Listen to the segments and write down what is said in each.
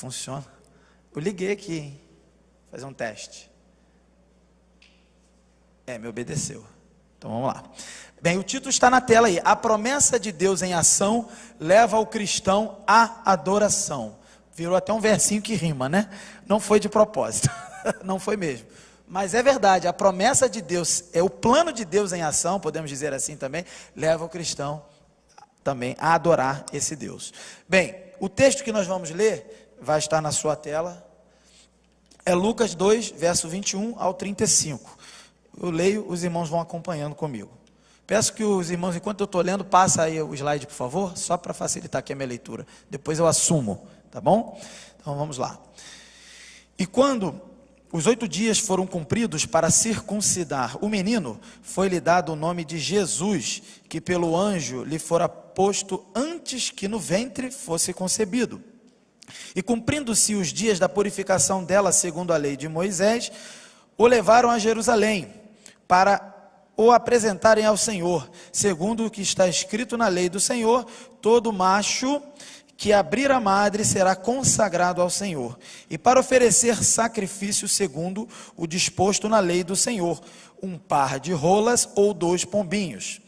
funciona. Eu liguei aqui, hein? Fazer um teste. Me obedeceu. Então vamos lá. Bem, o título está na tela aí. A promessa de Deus em ação leva o cristão à adoração. Virou até um versinho que rima, né? Não foi de propósito. Não foi mesmo. Mas é verdade, a promessa de Deus, o plano de Deus em ação, podemos dizer assim também, leva o cristão também a adorar esse Deus. Bem, o texto que nós vamos ler, vai estar na sua tela, é Lucas 2, verso 21 ao 35. Eu leio, os irmãos vão acompanhando comigo. Peço que os irmãos, enquanto eu estou lendo, passa aí o slide, por favor, só para facilitar aqui a minha leitura. Depois eu assumo, tá bom? Então vamos lá. E quando os 8 dias foram cumpridos para circuncidar o menino, foi-lhe dado o nome de Jesus, que pelo anjo lhe fora posto antes que no ventre fosse concebido. E cumprindo-se os dias da purificação dela, segundo a lei de Moisés, o levaram a Jerusalém, para o apresentarem ao Senhor, segundo o que está escrito na lei do Senhor: todo macho que abrir a madre será consagrado ao Senhor, e para oferecer sacrifício segundo o disposto na lei do Senhor, um par de rolas ou 2 pombinhos.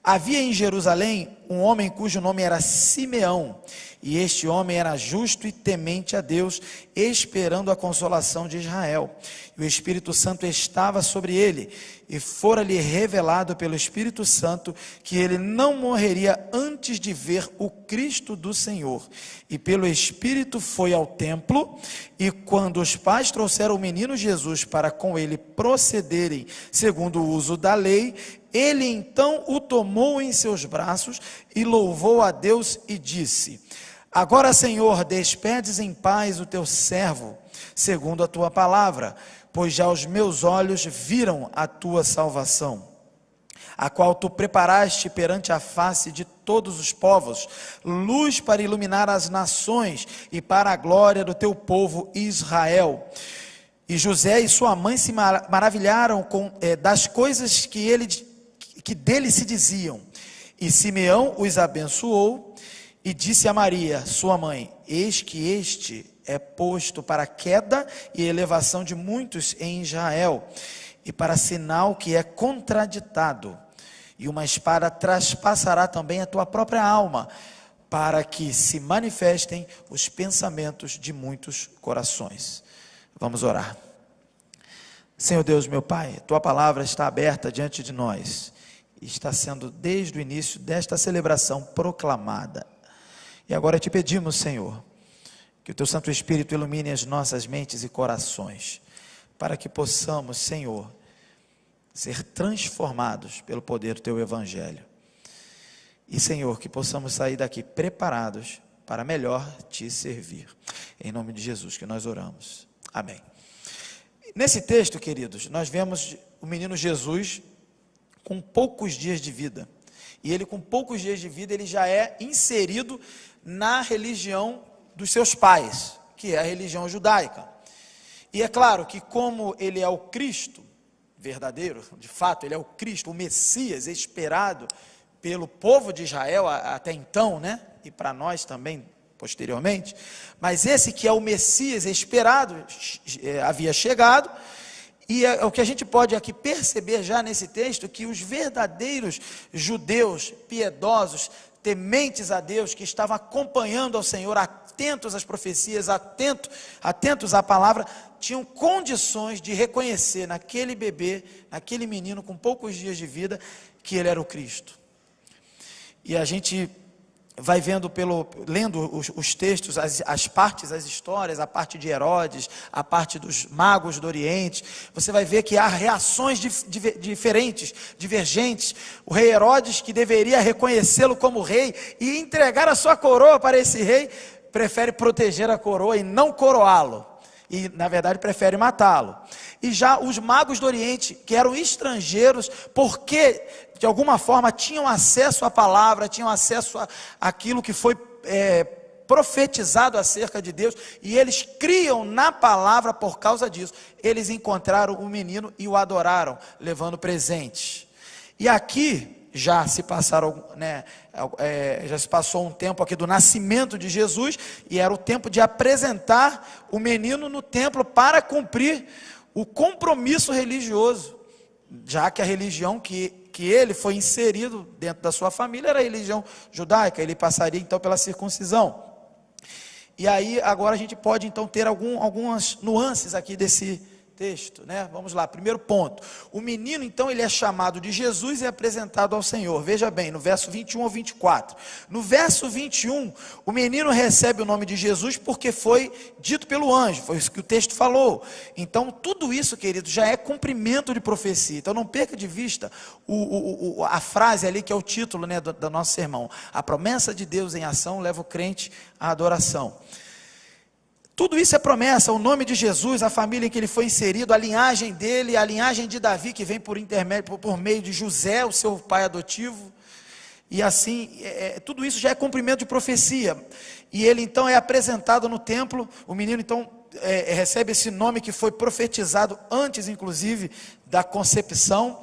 Havia em Jerusalém um homem cujo nome era Simeão, e este homem era justo e temente a Deus, esperando a consolação de Israel. E o Espírito Santo estava sobre ele, e fora-lhe revelado pelo Espírito Santo que ele não morreria antes de ver o Cristo do Senhor. E pelo Espírito foi ao templo, e quando os pais trouxeram o menino Jesus para com ele procederem segundo o uso da lei, ele então o tomou em seus braços e louvou a Deus e disse: agora, Senhor, despedes em paz o teu servo, segundo a tua palavra, pois já os meus olhos viram a tua salvação, a qual tu preparaste perante a face de todos os povos, luz para iluminar as nações e para a glória do teu povo Israel. E José e sua mãe se maravilharam das coisas que dele se diziam. E Simeão os abençoou e disse a Maria, sua mãe: eis que este é posto para a queda e elevação de muitos em Israel, e para sinal que é contraditado, e uma espada traspassará também a tua própria alma, para que se manifestem os pensamentos de muitos corações. Vamos orar. Senhor Deus, meu Pai, tua palavra está aberta diante de nós, e está sendo desde o início desta celebração proclamada. E agora te pedimos, Senhor, que o teu Santo Espírito ilumine as nossas mentes e corações, para que possamos, Senhor, ser transformados pelo poder do teu Evangelho. E, Senhor, que possamos sair daqui preparados para melhor te servir. Em nome de Jesus que nós oramos. Amém. Nesse texto, queridos, nós vemos o menino Jesus com poucos dias de vida. E ele, com poucos dias de vida, ele já é inserido na religião dos seus pais, que é a religião judaica. E é claro que, como ele é o Cristo verdadeiro, de fato, ele é o Cristo, o Messias esperado pelo povo de Israel até então, né? E para nós também posteriormente, mas esse que é o Messias esperado havia chegado. E o que a gente pode aqui perceber já nesse texto, que os verdadeiros judeus piedosos, tementes a Deus, que estavam acompanhando ao Senhor, atentos às profecias, atentos à palavra, tinham condições de reconhecer naquele bebê, naquele menino com poucos dias de vida, que ele era o Cristo. E a gente vai vendo, lendo os textos, as partes, as histórias, a parte de Herodes, a parte dos magos do Oriente, você vai ver que há reações diferentes, divergentes. O rei Herodes, que deveria reconhecê-lo como rei e entregar a sua coroa para esse rei, prefere proteger a coroa e não coroá-lo. E, na verdade, prefere matá-lo. E já os magos do Oriente, que eram estrangeiros, porque, de alguma forma, tinham acesso à palavra, tinham acesso àquilo que foi profetizado acerca de Deus, e eles criam na palavra por causa disso. Eles encontraram o menino e o adoraram, levando presentes. E aqui, já se passaram, já se passou um tempo aqui do nascimento de Jesus, e era o tempo de apresentar o menino no templo para cumprir o compromisso religioso, já que a religião que ele foi inserido dentro da sua família era a religião judaica. Ele passaria então pela circuncisão. E aí agora a gente pode então ter algumas nuances aqui desse texto, né? Vamos lá, primeiro ponto. O menino então ele é chamado de Jesus e é apresentado ao Senhor. Veja bem, no verso 21 ao 24. No verso 21, o menino recebe o nome de Jesus porque foi dito pelo anjo, foi isso que o texto falou. Então tudo isso, querido, já é cumprimento de profecia. Então não perca de vista a frase ali que é o título, né, do nosso sermão. A promessa de Deus em ação leva o crente à adoração. Tudo isso é promessa, o nome de Jesus, a família em que ele foi inserido, a linhagem dele, a linhagem de Davi, que vem por meio de José, o seu pai adotivo, e assim, tudo isso já é cumprimento de profecia, e ele então é apresentado no templo, o menino então recebe esse nome que foi profetizado antes, inclusive, da concepção,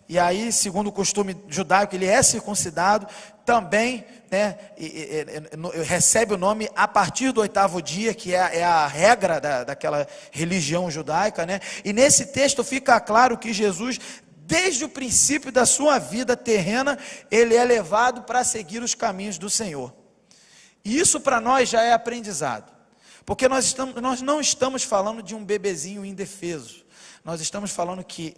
e aí, segundo o costume judaico, ele é circuncidado, também, né, recebe o nome a partir do 8º dia, que é a regra daquela religião judaica, né? E nesse texto fica claro que Jesus, desde o princípio da sua vida terrena, ele é levado para seguir os caminhos do Senhor. E isso para nós já é aprendizado, porque nós não estamos falando de um bebezinho indefeso, nós estamos falando que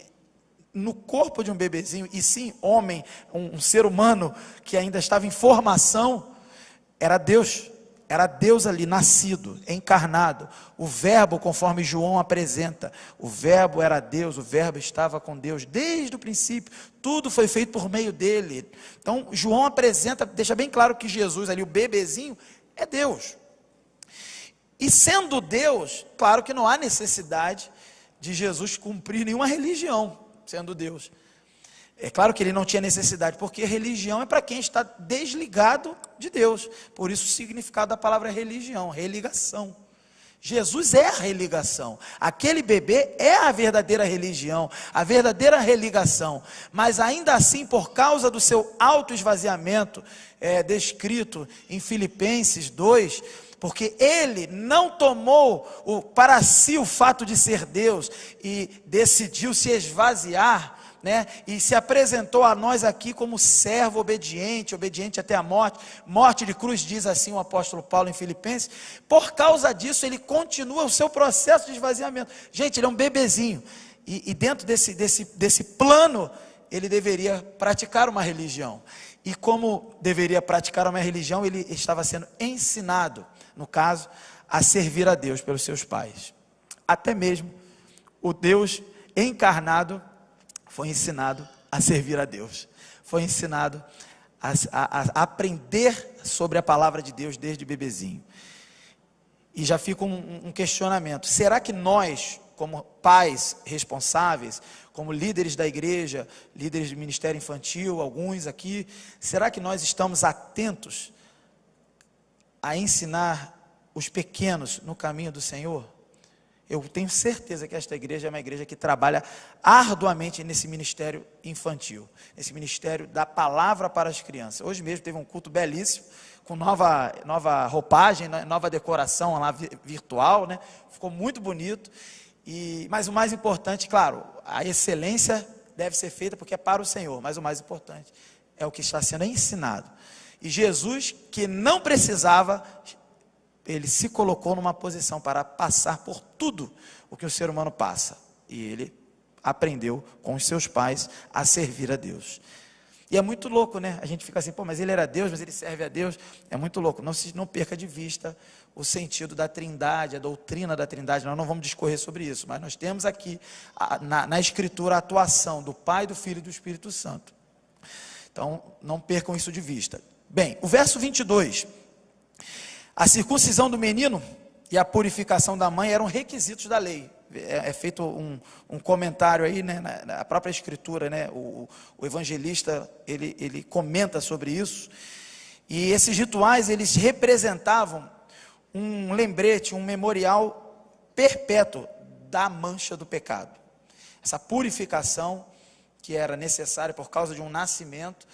no corpo de um bebezinho, e sim, homem, um ser humano que ainda estava em formação, era Deus ali, nascido, encarnado, o verbo, conforme João apresenta, o verbo era Deus, o verbo estava com Deus, desde o princípio, tudo foi feito por meio dele. Então, João apresenta, deixa bem claro que Jesus ali, o bebezinho, é Deus, e sendo Deus, claro que não há necessidade de Jesus cumprir nenhuma religião, sendo Deus. É claro que ele não tinha necessidade, porque religião é para quem está desligado de Deus. Por isso o significado da palavra religião, religação. Jesus é a religação. Aquele bebê é a verdadeira religião, a verdadeira religação. Mas ainda assim, por causa do seu autoesvaziamento, descrito em Filipenses 2, porque ele não tomou para si o fato de ser Deus e decidiu se esvaziar, né? E se apresentou a nós aqui como servo obediente até a morte de cruz, diz assim o apóstolo Paulo em Filipenses. Por causa disso ele continua o seu processo de esvaziamento. Gente, ele é um bebezinho, e dentro desse plano, ele deveria praticar uma religião, e como deveria praticar uma religião, ele estava sendo ensinado, no caso, a servir a Deus pelos seus pais. Até mesmo o Deus encarnado foi ensinado a servir a Deus, foi ensinado a aprender sobre a palavra de Deus desde bebezinho. E já fica um questionamento: será que nós, como pais responsáveis, como líderes da igreja, líderes de ministério infantil, alguns aqui, será que nós estamos atentos a ensinar os pequenos no caminho do Senhor? Eu tenho certeza que esta igreja é uma igreja que trabalha arduamente nesse ministério infantil, nesse ministério da palavra para as crianças. Hoje mesmo teve um culto belíssimo, com nova roupagem, nova decoração lá virtual, né? Ficou muito bonito. Mas o mais importante, claro, a excelência deve ser feita porque é para o Senhor, mas o mais importante é o que está sendo ensinado. E Jesus, que não precisava, ele se colocou numa posição para passar por tudo o que o ser humano passa, e ele aprendeu com os seus pais a servir a Deus. E é muito louco, né? A gente fica assim, mas ele era Deus, mas ele serve a Deus. É muito louco. Não perca de vista o sentido da trindade, a doutrina da trindade. Nós não vamos discorrer sobre isso, mas nós temos aqui na Escritura a atuação do Pai, do Filho e do Espírito Santo. Então, não percam isso de vista. Bem, o verso 22. A circuncisão do menino e a purificação da mãe eram requisitos da lei. É feito um comentário aí, né, na própria Escritura, né, o evangelista, ele comenta sobre isso, e esses rituais, eles representavam um lembrete, um memorial perpétuo da mancha do pecado. Essa purificação que era necessária por causa de um nascimento,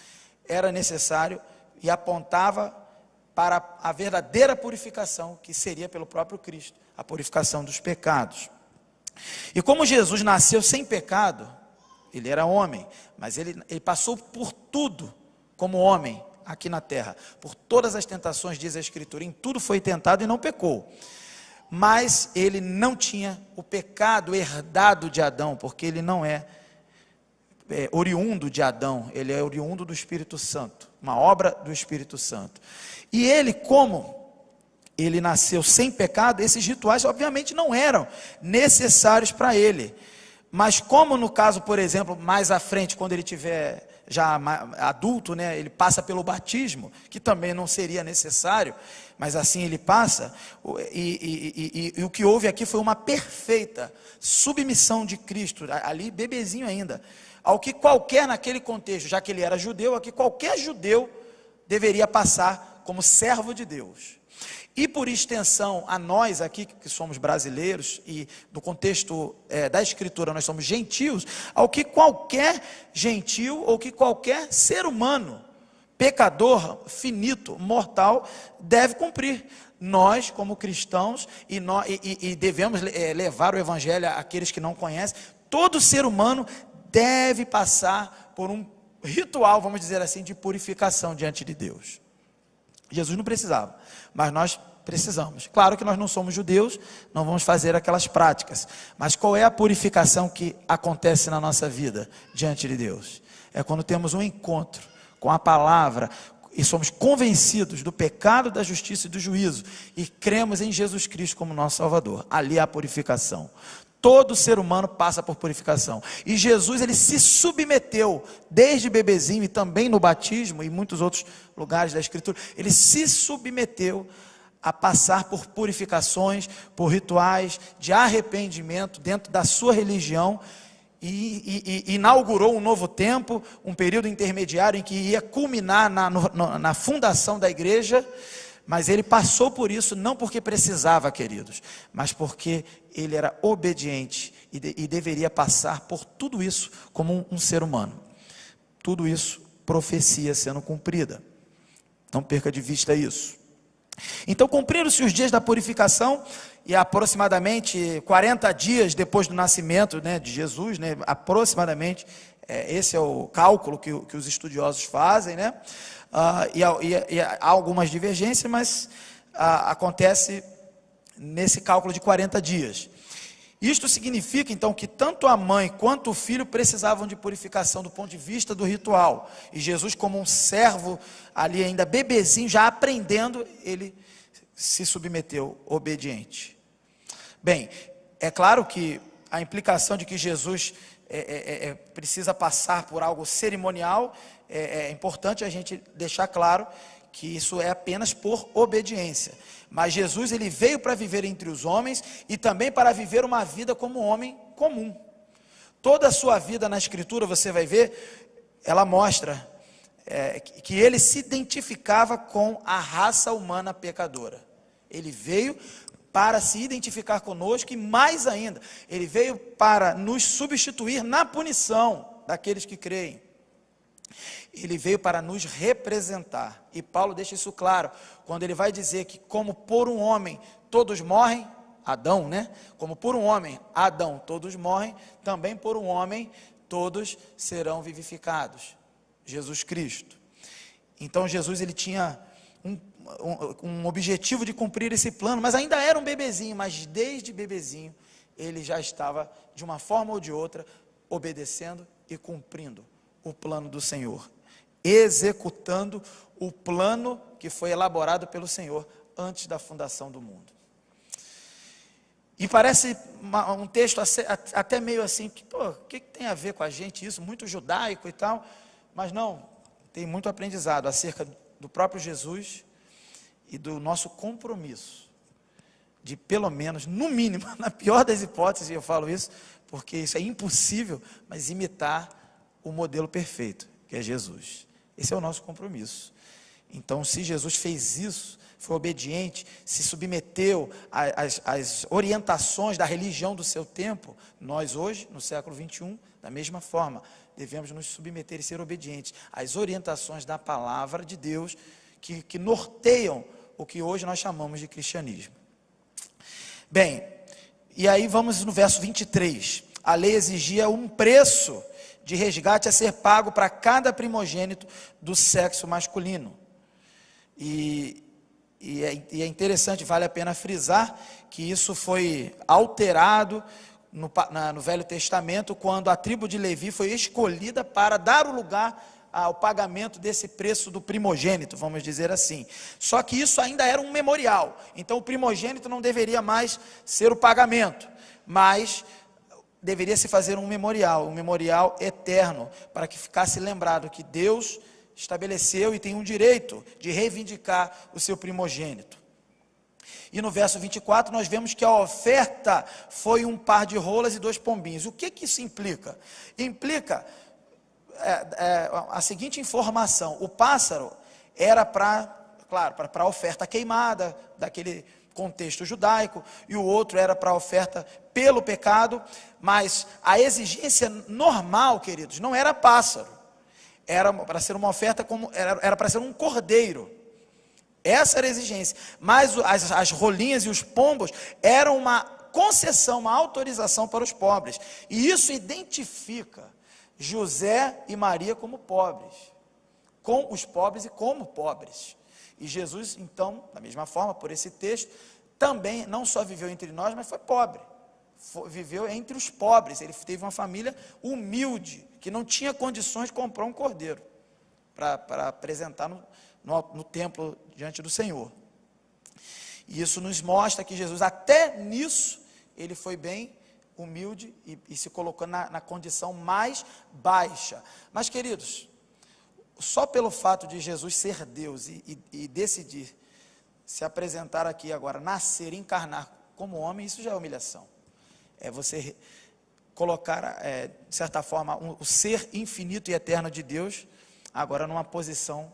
era necessário e apontava para a verdadeira purificação, que seria pelo próprio Cristo, a purificação dos pecados. E como Jesus nasceu sem pecado, ele era homem, mas ele passou por tudo como homem aqui na terra, por todas as tentações, diz a Escritura, em tudo foi tentado e não pecou. Mas ele não tinha o pecado herdado de Adão, porque ele não é oriundo de Adão, ele é oriundo do Espírito Santo, uma obra do Espírito Santo. E ele, como ele nasceu sem pecado, esses rituais obviamente não eram necessários para ele. Mas como no caso, por exemplo, mais à frente, quando ele tiver já adulto, né, ele passa pelo batismo, que também não seria necessário, mas assim ele passa, e o que houve aqui foi uma perfeita submissão de Cristo, ali bebezinho ainda, ao que qualquer, naquele contexto, já que ele era judeu, a que qualquer judeu deveria passar como servo de Deus. E por extensão a nós aqui, que somos brasileiros, e no contexto da Escritura nós somos gentios, ao que qualquer gentil, ou que qualquer ser humano, pecador, finito, mortal, deve cumprir. Nós, como cristãos, e devemos levar o Evangelho àqueles que não conhecem, todo ser humano deve passar por um ritual, vamos dizer assim, de purificação diante de Deus. Jesus não precisava, mas nós precisamos. Claro que nós não somos judeus, não vamos fazer aquelas práticas, mas qual é a purificação que acontece na nossa vida diante de Deus? É quando temos um encontro com a palavra e somos convencidos do pecado, da justiça e do juízo e cremos em Jesus Cristo como nosso Salvador. Ali há a purificação. Todo ser humano passa por purificação. E Jesus, ele se submeteu, desde bebezinho e também no batismo e muitos outros lugares da Escritura, ele se submeteu a passar por purificações, por rituais de arrependimento dentro da sua religião e inaugurou um novo tempo, um período intermediário em que ia culminar na fundação da igreja. Mas ele passou por isso não porque precisava, queridos, mas porque ele era obediente e deveria passar por tudo isso como um ser humano. Tudo isso, profecia sendo cumprida. Não perca de vista isso. Então, cumpriram-se os dias da purificação, e aproximadamente 40 dias depois do nascimento, né, de Jesus, né, aproximadamente, esse é o cálculo que os estudiosos fazem, né? E há algumas divergências, mas acontece nesse cálculo de 40 dias. Isto significa então que tanto a mãe quanto o filho precisavam de purificação do ponto de vista do ritual, e Jesus, como um servo ali ainda bebezinho, já aprendendo, ele se submeteu obediente. Bem, é claro que a implicação de que Jesus precisa passar por algo cerimonial, é importante a gente deixar claro que isso é apenas por obediência. Mas Jesus, ele veio para viver entre os homens e também para viver uma vida como homem comum. Toda a sua vida na Escritura, você vai ver, ela mostra que ele se identificava com a raça humana pecadora. Ele veio para se identificar conosco e mais ainda, ele veio para nos substituir na punição daqueles que creem. Ele veio para nos representar, e Paulo deixa isso claro, quando ele vai dizer que como por um homem todos morrem, Adão, né? Como por um homem, Adão, todos morrem, também por um homem todos serão vivificados, Jesus Cristo. Então Jesus, ele tinha um objetivo de cumprir esse plano, mas ainda era um bebezinho, mas desde bebezinho, ele já estava, de uma forma ou de outra, obedecendo e cumprindo o plano do Senhor, executando o plano que foi elaborado pelo Senhor antes da fundação do mundo. E parece um texto até meio assim, o que tem a ver com a gente isso, muito judaico e tal, mas não, tem muito aprendizado acerca do próprio Jesus e do nosso compromisso, de pelo menos, no mínimo, na pior das hipóteses, eu falo isso, porque isso é impossível, mas imitar o modelo perfeito, que é Jesus. Esse é o nosso compromisso. Então, se Jesus fez isso foi obediente, se submeteu às orientações da religião do seu tempo, nós hoje, no século 21, da mesma forma, devemos nos submeter e ser obedientes às orientações da palavra de Deus, que norteiam o que hoje nós chamamos de cristianismo. Bem, e aí vamos no verso 23. A lei exigia um preço de resgate a ser pago para cada primogênito do sexo masculino. E é interessante, vale a pena frisar, que isso foi alterado no Velho Testamento, quando a tribo de Levi foi escolhida para dar o lugar ao pagamento desse preço do primogênito, vamos dizer assim. Só que isso ainda era um memorial, então o primogênito não deveria mais ser o pagamento, mas deveria se fazer um memorial eterno, para que ficasse lembrado que Deus estabeleceu e tem um direito de reivindicar o seu primogênito. E no verso 24 nós vemos que a oferta foi um par de rolas e 2 pombinhos. O que isso implica? Implica a seguinte informação: o pássaro era para a oferta queimada, daquele contexto judaico, e o outro era para a oferta pelo pecado, mas a exigência normal, queridos, não era pássaro, era para ser uma oferta, era para ser um cordeiro. Essa era a exigência, mas as rolinhas e os pombos eram uma concessão, uma autorização para os pobres, e isso identifica José e Maria como pobres, com os pobres e como pobres. E Jesus, então, da mesma forma, por esse texto, também não só viveu entre nós, mas foi pobre, viveu entre os pobres. Ele teve uma família humilde, que não tinha condições de comprar um cordeiro para apresentar no templo diante do Senhor. E isso nos mostra que Jesus, até nisso, ele foi bem humilde e se colocou na condição mais baixa. Mas, queridos, só pelo fato de Jesus ser Deus e decidir se apresentar aqui agora, nascer, encarnar como homem, isso já é humilhação. É você colocar, de certa forma, o ser infinito e eterno de Deus, agora numa posição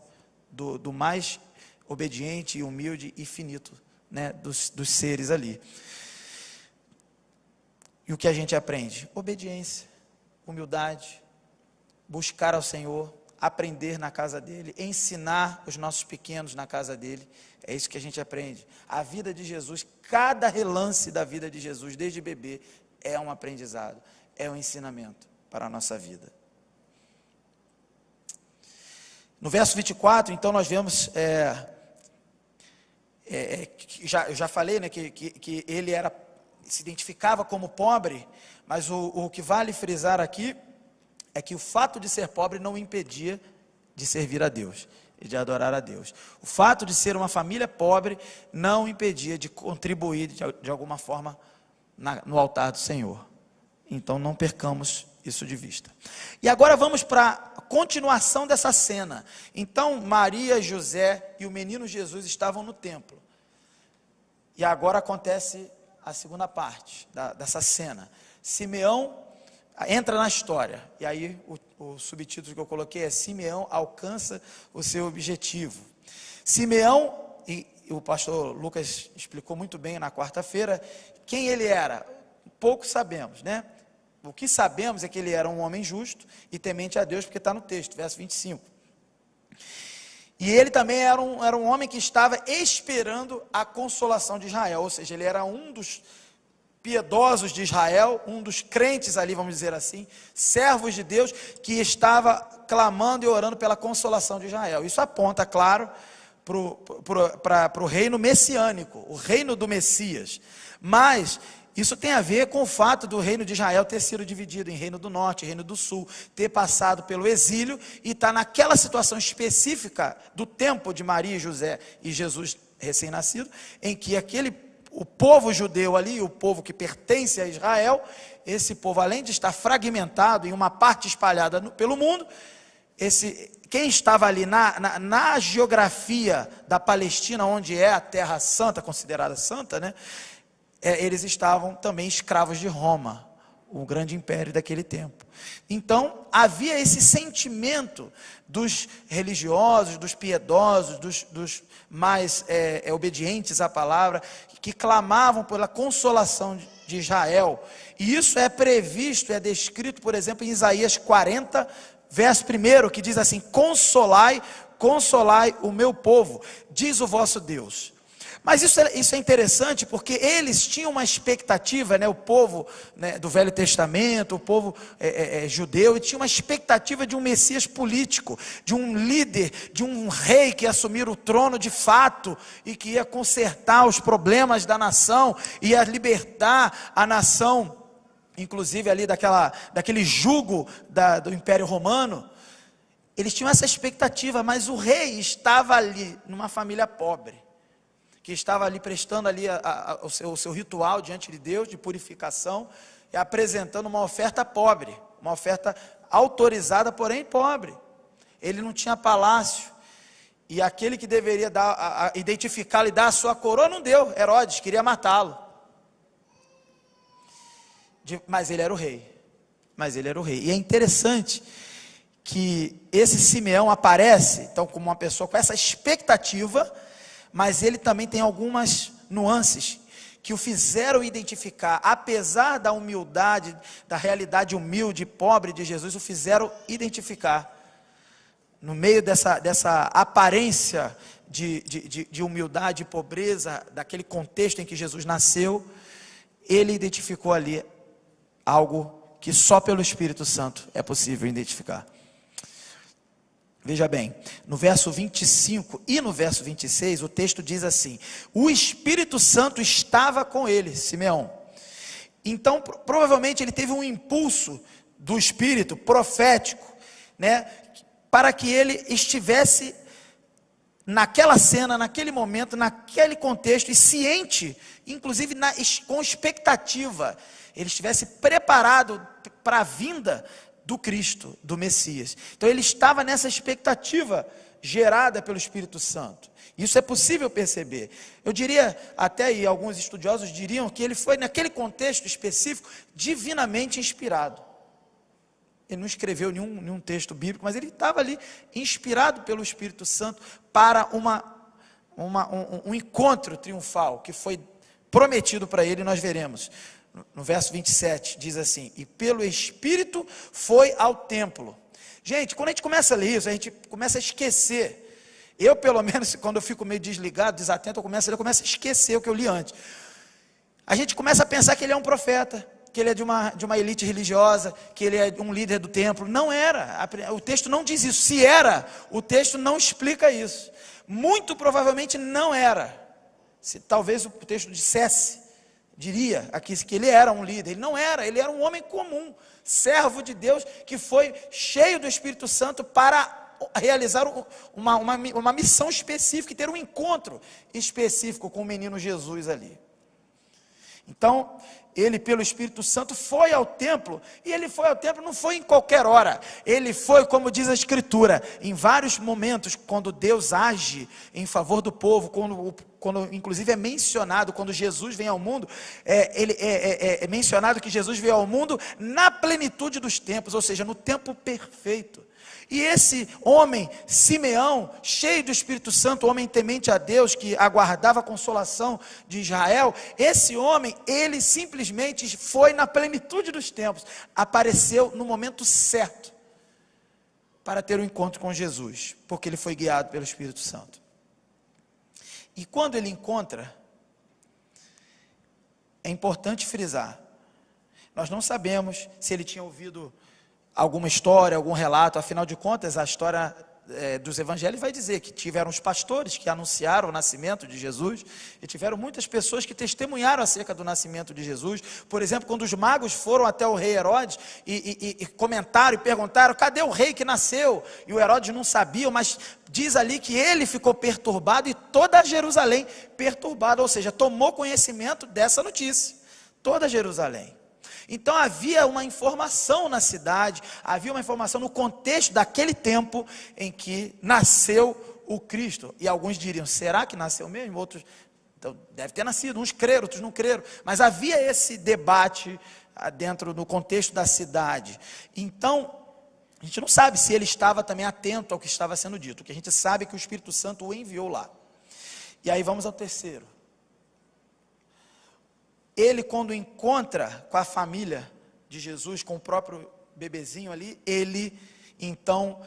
do mais obediente e humilde e finito, né, dos seres ali. E o que a gente aprende? Obediência, humildade, buscar ao Senhor, aprender na casa dele, ensinar os nossos pequenos na casa dele. É isso que a gente aprende. A vida de Jesus, cada relance da vida de Jesus, desde bebê, é um aprendizado, é um ensinamento para a nossa vida. No verso 24, então, nós vemos, eu já falei, né, que ele se identificava como pobre, mas o que vale frisar aqui é que o fato de ser pobre não o impedia de servir a Deus e de adorar a Deus. O fato de ser uma família pobre não o impedia de contribuir de alguma forma no altar do Senhor. Então não percamos isso de vista. E agora vamos para a continuação dessa cena. Então Maria, José e o menino Jesus estavam no templo. E agora acontece a segunda parte dessa cena. Simeão entra na história, e aí o subtítulo que eu coloquei é: Simeão alcança o seu objetivo. Simeão, e o pastor Lucas explicou muito bem na quarta-feira, quem ele era, pouco sabemos, né? O que sabemos é que ele era um homem justo e temente a Deus, porque está no texto, verso 25. E ele também era um homem que estava esperando a consolação de Israel, ou seja, ele era um dos piedosos de Israel, um dos crentes ali, vamos dizer assim, servos de Deus, que estava clamando e orando pela consolação de Israel. Isso aponta, claro, para o reino messiânico, o reino do Messias. Mas isso tem a ver com o fato do reino de Israel ter sido dividido em reino do norte e reino do sul, ter passado pelo exílio e estar naquela situação específica do tempo de Maria, José e Jesus recém-nascido, em que o povo judeu ali, o povo que pertence a Israel, esse povo, além de estar fragmentado em uma parte espalhada pelo mundo, quem estava ali na geografia da Palestina, onde é a terra santa, considerada santa, né? Eles estavam também escravos de Roma. o grande império daquele tempo. Então, havia esse sentimento dos religiosos, dos piedosos, dos mais obedientes à palavra, que clamavam pela consolação de Israel. E isso é previsto, é descrito, por exemplo, em Isaías 40, verso 1, que diz assim: consolai, consolai o meu povo, diz o vosso Deus. Mas isso é interessante, porque eles tinham uma expectativa, o povo, do Velho Testamento, o povo judeu, e tinha uma expectativa de um Messias político, de um líder, de um rei que ia assumir o trono de fato, e que ia consertar os problemas da nação, ia libertar a nação, inclusive ali daquele jugo do Império Romano. Eles tinham essa expectativa, mas o rei estava ali, numa família pobre, que estava ali prestando ali o seu ritual diante de Deus, de purificação, e apresentando uma oferta pobre, uma oferta autorizada, porém pobre. Ele não tinha palácio, e aquele que deveria identificá-lo e dar a sua coroa, não deu. Herodes queria matá-lo, mas ele era o rei, e é interessante que esse Simeão aparece, então, como uma pessoa com essa expectativa, mas ele também tem algumas nuances que o fizeram identificar, apesar da humildade, da realidade humilde e pobre de Jesus, o fizeram identificar. No meio dessa aparência de humildade e pobreza, daquele contexto em que Jesus nasceu, ele identificou ali algo que só pelo Espírito Santo é possível identificar. Veja bem, no verso 25 e no verso 26, o texto diz assim: o Espírito Santo estava com ele, Simeão. Então, provavelmente ele teve um impulso do Espírito profético, para que ele estivesse naquela cena, naquele momento, naquele contexto, e ciente, inclusive com expectativa, ele estivesse preparado para a vinda do Cristo, do Messias. Então ele estava nessa expectativa gerada pelo Espírito Santo. Isso é possível perceber. Eu diria, até aí alguns estudiosos diriam que ele foi, naquele contexto específico, divinamente inspirado. Ele não escreveu nenhum texto bíblico, mas ele estava ali inspirado pelo Espírito Santo para um encontro triunfal que foi prometido para ele, e nós veremos. No verso 27, diz assim: e pelo Espírito foi ao templo. Gente, quando a gente começa a ler isso, a gente começa a esquecer. Eu, pelo menos, quando eu fico meio desligado, desatento, eu começo a esquecer o que eu li antes. A gente começa a pensar que ele é um profeta, que ele é de uma elite religiosa, que ele é um líder do templo. Não era, o texto não diz isso. Se era, o texto não explica isso. Muito provavelmente não era. Se talvez o texto dissesse, diria aqui que ele era um líder. Ele não era, ele era um homem comum, servo de Deus, que foi cheio do Espírito Santo para realizar uma missão específica e ter um encontro específico com o menino Jesus ali. Então, ele pelo Espírito Santo foi ao templo, e ele foi ao templo, não foi em qualquer hora, ele foi, como diz a Escritura, em vários momentos, quando Deus age em favor do povo, quando inclusive é mencionado, quando Jesus vem ao mundo, é mencionado que Jesus veio ao mundo na plenitude dos tempos, ou seja, no tempo perfeito. E esse homem, Simeão, cheio do Espírito Santo, homem temente a Deus, que aguardava a consolação de Israel, esse homem, ele simplesmente foi na plenitude dos tempos, apareceu no momento certo, para ter um encontro com Jesus, porque ele foi guiado pelo Espírito Santo. E quando ele encontra, é importante frisar, nós não sabemos se ele tinha ouvido alguma história, algum relato, afinal de contas, a história dos evangelhos vai dizer que tiveram os pastores que anunciaram o nascimento de Jesus, e tiveram muitas pessoas que testemunharam acerca do nascimento de Jesus. Por exemplo, quando os magos foram até o rei Herodes e comentaram e perguntaram: cadê o rei que nasceu? E o Herodes não sabia, mas diz ali que ele ficou perturbado e toda Jerusalém perturbada, ou seja, tomou conhecimento dessa notícia, toda Jerusalém. Então havia uma informação na cidade, havia uma informação no contexto daquele tempo em que nasceu o Cristo. E alguns diriam: será que nasceu mesmo? Outros, então, deve ter nascido, uns creram, outros não creram. Mas havia esse debate dentro do contexto da cidade. Então, a gente não sabe se ele estava também atento ao que estava sendo dito. O que a gente sabe é que o Espírito Santo o enviou lá. E aí vamos ao terceiro. Ele, quando encontra com a família de Jesus, com o próprio bebezinho ali, ele então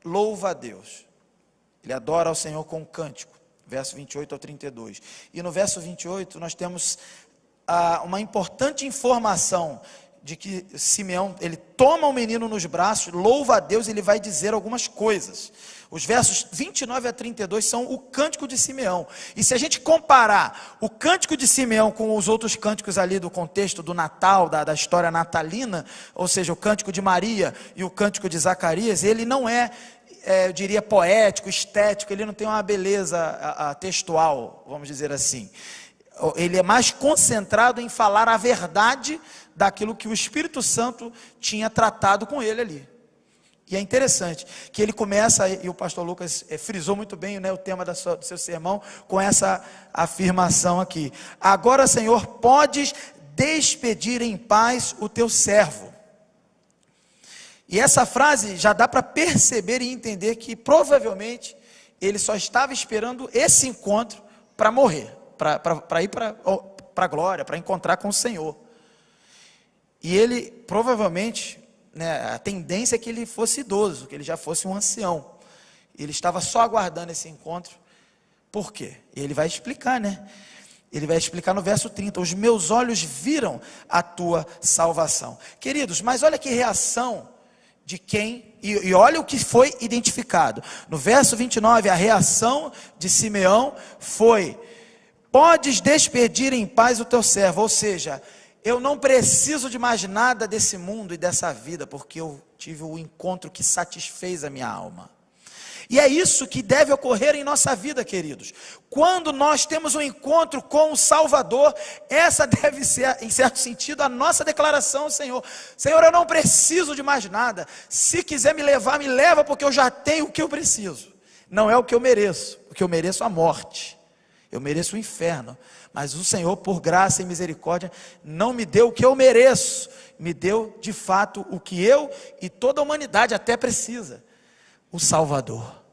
louva a Deus. Ele adora ao Senhor com um cântico. Verso 28 ao 32. E no verso 28 nós temos uma importante informação de que Simeão, ele toma o menino nos braços, louva a Deus, e ele vai dizer algumas coisas. Os versos 29 a 32 são o cântico de Simeão. E se a gente comparar o cântico de Simeão com os outros cânticos ali do contexto do Natal, da história natalina, ou seja, o cântico de Maria e o cântico de Zacarias, ele não eu diria poético, estético, ele não tem uma beleza textual, vamos dizer assim. Ele é mais concentrado em falar a verdade daquilo que o Espírito Santo tinha tratado com ele ali. E é interessante que ele começa, e o pastor Lucas frisou muito bem, né, o tema do seu sermão, com essa afirmação aqui: agora, Senhor, podes despedir em paz o teu servo. E essa frase já dá para perceber e entender que provavelmente ele só estava esperando esse encontro para morrer, para ir para a glória, para encontrar com o Senhor. E ele provavelmente, a tendência é que ele fosse idoso, que ele já fosse um ancião. Ele estava só aguardando esse encontro. Por quê? E ele vai explicar, Ele vai explicar no verso 30, os meus olhos viram a tua salvação. Queridos, mas olha que reação de quem, e olha o que foi identificado. No verso 29, a reação de Simeão foi: podes despedir em paz o teu servo, ou seja, eu não preciso de mais nada desse mundo e dessa vida, porque eu tive o encontro que satisfez a minha alma. E é isso que deve ocorrer em nossa vida, queridos. Quando nós temos um encontro com o Salvador, essa deve ser, em certo sentido, a nossa declaração ao Senhor. Senhor, eu não preciso de mais nada. Se quiser me levar, me leva, porque eu já tenho o que eu preciso. Não é o que eu mereço, porque eu mereço a morte. Eu mereço o inferno. Mas o Senhor, por graça e misericórdia, não me deu o que eu mereço. Me deu, de fato, o que eu e toda a humanidade até precisa. O Salvador.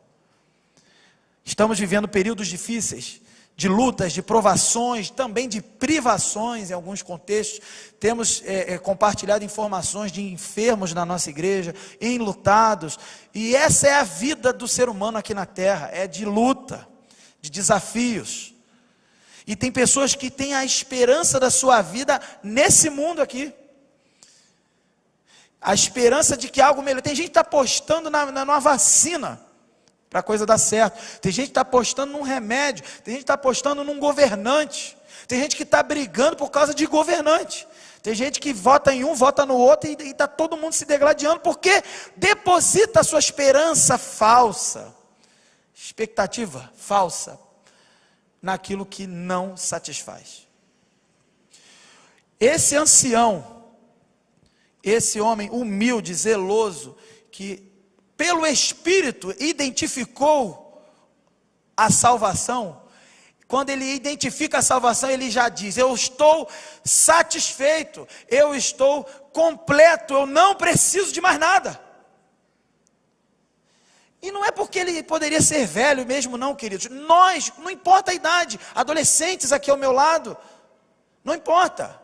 Estamos vivendo períodos difíceis, de lutas, de provações, também de privações em alguns contextos. Temos compartilhado informações de enfermos na nossa igreja, enlutados, e essa é a vida do ser humano aqui na terra, é de luta, de desafios. E tem pessoas que têm a esperança da sua vida nesse mundo aqui. A esperança de que algo melhor. Tem gente que está apostando numa vacina para a coisa dar certo. Tem gente que está apostando num remédio. Tem gente que está apostando num governante. Tem gente que está brigando por causa de governante. Tem gente que vota em um, vota no outro, e está todo mundo se degladiando, porque deposita a sua esperança falsa, expectativa falsa, naquilo que não satisfaz. Esse ancião, esse homem humilde, zeloso, que pelo Espírito identificou a salvação, quando ele identifica a salvação, ele já diz: eu estou satisfeito, eu estou completo, eu não preciso de mais nada. E não é porque ele poderia ser velho mesmo não, queridos. Nós, não importa a idade, adolescentes aqui ao meu lado, não importa,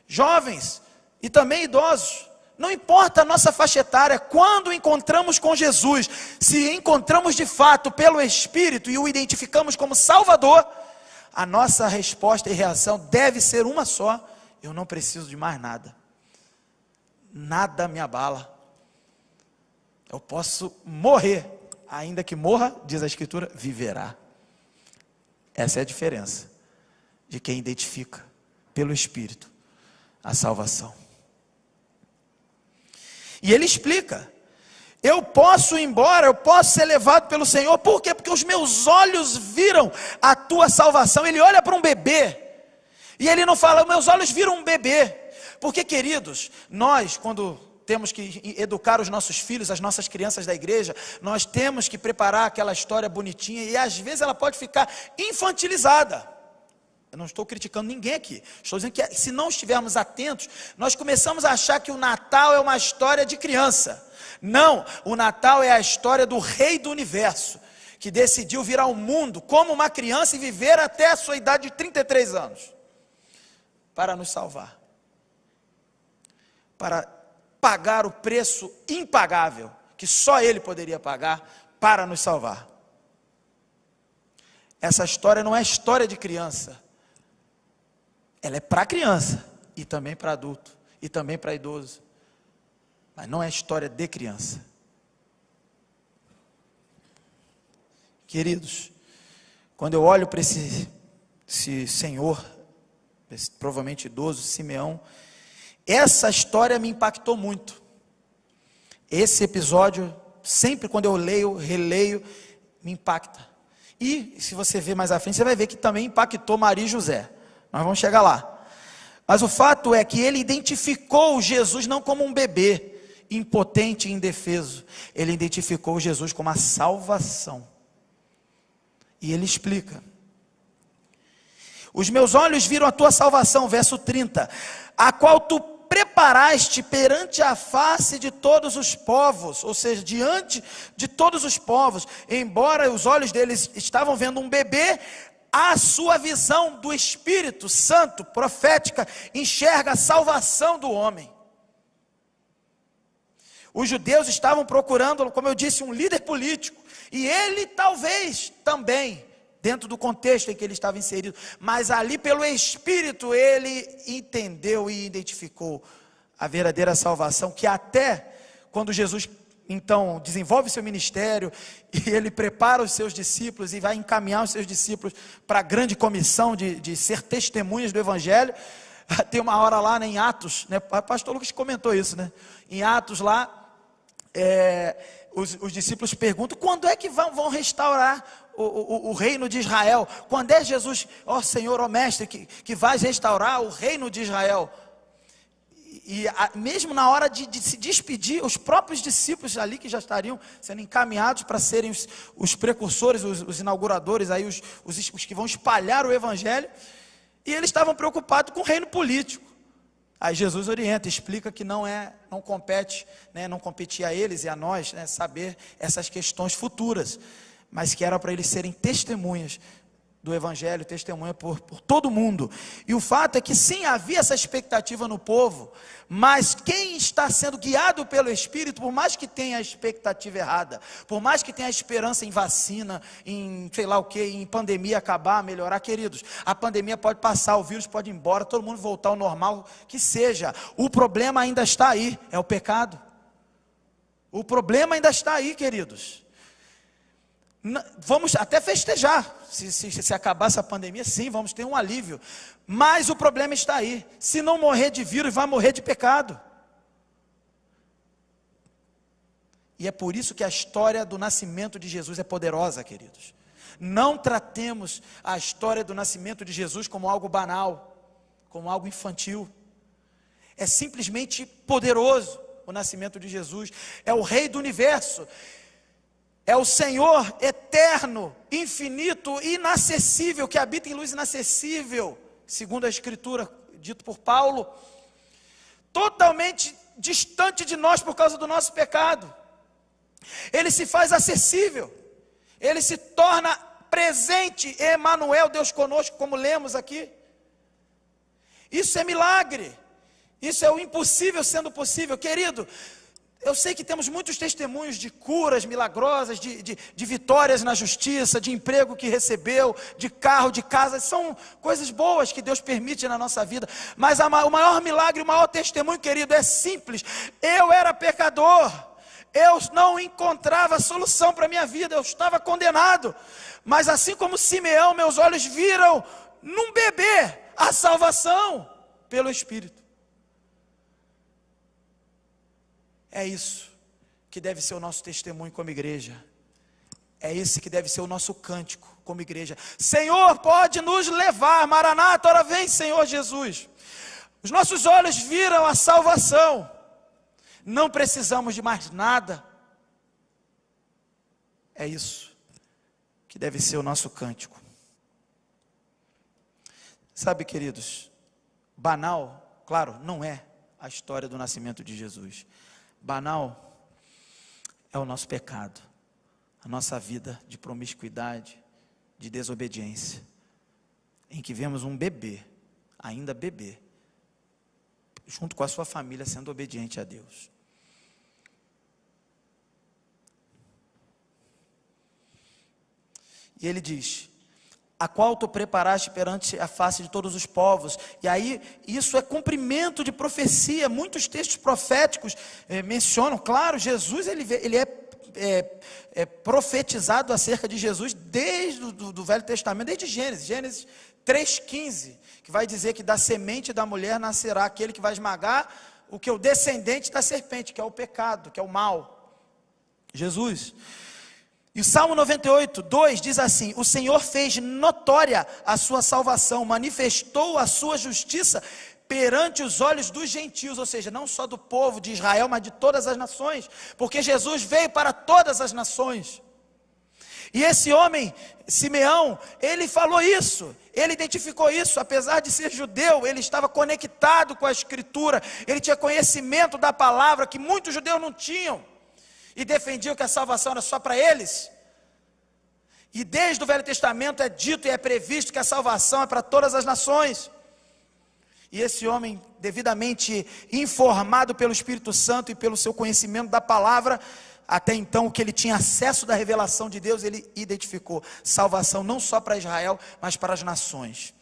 jovens e também idosos, não importa a nossa faixa etária, quando encontramos com Jesus, se encontramos de fato pelo Espírito e o identificamos como Salvador, a nossa resposta e reação deve ser uma só: eu não preciso de mais nada, nada me abala, eu posso morrer, ainda que morra, diz a Escritura, viverá. Essa é a diferença de quem identifica pelo Espírito a salvação. E ele explica: eu posso ir embora, eu posso ser levado pelo Senhor. Por quê? Porque os meus olhos viram a tua salvação. Ele olha para um bebê, e ele não fala: meus olhos viram um bebê. Porque, queridos, nós, quando temos que educar os nossos filhos, as nossas crianças da igreja, nós temos que preparar aquela história bonitinha, e às vezes ela pode ficar infantilizada. Eu não estou criticando ninguém aqui. Estou dizendo que se não estivermos atentos, nós começamos a achar que o Natal é uma história de criança. Não, o Natal é a história do Rei do Universo, que decidiu vir ao mundo como uma criança e viver até a sua idade de 33 anos, para nos salvar, para pagar o preço impagável, que só Ele poderia pagar, para nos salvar. Essa história não é história de criança, ela é para criança, e também para adulto, e também para idoso, mas não é história de criança. Queridos, quando eu olho para esse senhor, esse provavelmente idoso, Simeão, essa história me impactou muito. Esse episódio, sempre quando eu leio, releio, me impacta. E se você ver mais à frente, você vai ver que também impactou Maria e José. Nós vamos chegar lá. Mas o fato é que ele identificou Jesus não como um bebê, impotente e indefeso. Ele identificou Jesus como a salvação. E ele explica: os meus olhos viram a tua salvação, verso 30, a qual tu preparaste perante a face de todos os povos, ou seja, diante de todos os povos. Embora os olhos deles estavam vendo um bebê, a sua visão do Espírito Santo, profética, enxerga a salvação do homem. Os judeus estavam procurando, como eu disse, um líder político, e ele talvez também, dentro do contexto em que ele estava inserido, mas ali pelo Espírito ele entendeu e identificou a verdadeira salvação, que até quando Jesus então desenvolve seu ministério, e ele prepara os seus discípulos, e vai encaminhar os seus discípulos para a grande comissão de ser testemunhas do Evangelho. Tem uma hora lá, né, em Atos, né, o pastor Lucas comentou isso, né, em Atos lá, os discípulos perguntam: quando é que vão restaurar o reino de Israel? Quando é Jesus, ó Senhor, ó Mestre, que vais restaurar o reino de Israel? Mesmo na hora de se despedir, os próprios discípulos ali, que já estariam sendo encaminhados para serem os precursores, os inauguradores, aí os que vão espalhar o Evangelho, e eles estavam preocupados com o reino político. Aí Jesus orienta, explica que não compete, né, não competia a eles e a nós, né, saber essas questões futuras, mas que era para eles serem testemunhas do Evangelho, testemunha por todo mundo. E o fato é que sim, havia essa expectativa no povo, mas quem está sendo guiado pelo Espírito, por mais que tenha a expectativa errada, por mais que tenha a esperança em vacina, em sei lá o que, em pandemia acabar, melhorar, queridos, a pandemia pode passar, o vírus pode ir embora, todo mundo voltar ao normal, que seja, o problema ainda está aí, é o pecado. O problema ainda está aí, queridos. Vamos até festejar, se acabar essa pandemia, sim, vamos ter um alívio, mas o problema está aí. Se não morrer de vírus, vai morrer de pecado. E é por isso que a história do nascimento de Jesus é poderosa, queridos. Não tratemos a história do nascimento de Jesus como algo banal, como algo infantil. É simplesmente poderoso o nascimento de Jesus. É o Rei do Universo, é o Senhor eterno, infinito, inacessível, que habita em luz inacessível, segundo a Escritura, dito por Paulo, totalmente distante de nós por causa do nosso pecado. Ele se faz acessível, ele se torna presente, Emanuel, Deus conosco, como lemos aqui. Isso é milagre, isso é o impossível sendo possível, querido. Eu sei que temos muitos testemunhos de curas milagrosas, de vitórias na justiça, de emprego que recebeu, de carro, de casa, são coisas boas que Deus permite na nossa vida, mas o maior milagre, o maior testemunho, querido, é simples. Eu era pecador, eu não encontrava solução para a minha vida, eu estava condenado, mas assim como Simeão, meus olhos viram num bebê a salvação pelo Espírito. É isso que deve ser o nosso testemunho como igreja. É esse que deve ser o nosso cântico como igreja. Senhor, pode nos levar, Maranata, ora vem, Senhor Jesus. Os nossos olhos viram a salvação. Não precisamos de mais nada. É isso que deve ser o nosso cântico. Sabe, queridos, banal, claro, não é a história do nascimento de Jesus. Banal é o nosso pecado, a nossa vida de promiscuidade, de desobediência, em que vemos um bebê, ainda bebê, junto com a sua família, sendo obediente a Deus. E ele diz: a qual tu preparaste perante a face de todos os povos. E aí, isso é cumprimento de profecia. Muitos textos proféticos mencionam, claro, Jesus, ele é profetizado acerca de Jesus desde o Velho Testamento, desde Gênesis 3,15, que vai dizer que da semente da mulher nascerá aquele que vai esmagar o descendente da serpente, que é o pecado, que é o mal, Jesus. E o Salmo 98, 2 diz assim: o Senhor fez notória a sua salvação, manifestou a sua justiça perante os olhos dos gentios, ou seja, não só do povo de Israel, mas de todas as nações, porque Jesus veio para todas as nações. E esse homem, Simeão, ele falou isso, ele identificou isso, apesar de ser judeu, ele estava conectado com a Escritura, ele tinha conhecimento da palavra que muitos judeus não tinham, e defendiam que a salvação era só para eles. E desde o Velho Testamento é dito e é previsto que a salvação é para todas as nações. E esse homem, devidamente informado pelo Espírito Santo e pelo seu conhecimento da palavra, até então o que ele tinha acesso da revelação de Deus, ele identificou salvação não só para Israel, mas para as nações.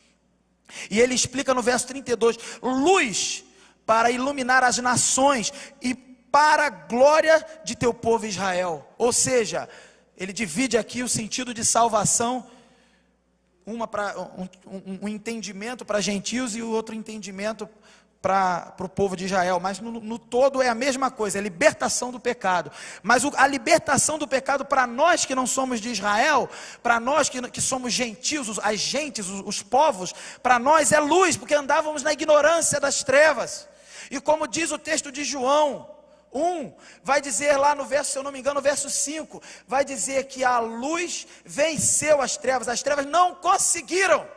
E ele explica no verso 32, luz para iluminar as nações e para a glória de teu povo Israel. Ou seja, ele divide aqui o sentido de salvação, um entendimento para gentios e o outro entendimento para o povo de Israel, mas no todo é a mesma coisa, é a libertação do pecado. Mas a libertação do pecado para nós que não somos de Israel, para nós que somos gentios, as gentes, os povos, para nós é luz, porque andávamos na ignorância das trevas. E como diz o texto de João 1, vai dizer lá no verso, se eu não me engano, no verso 5, vai dizer que a luz venceu as trevas não conseguiram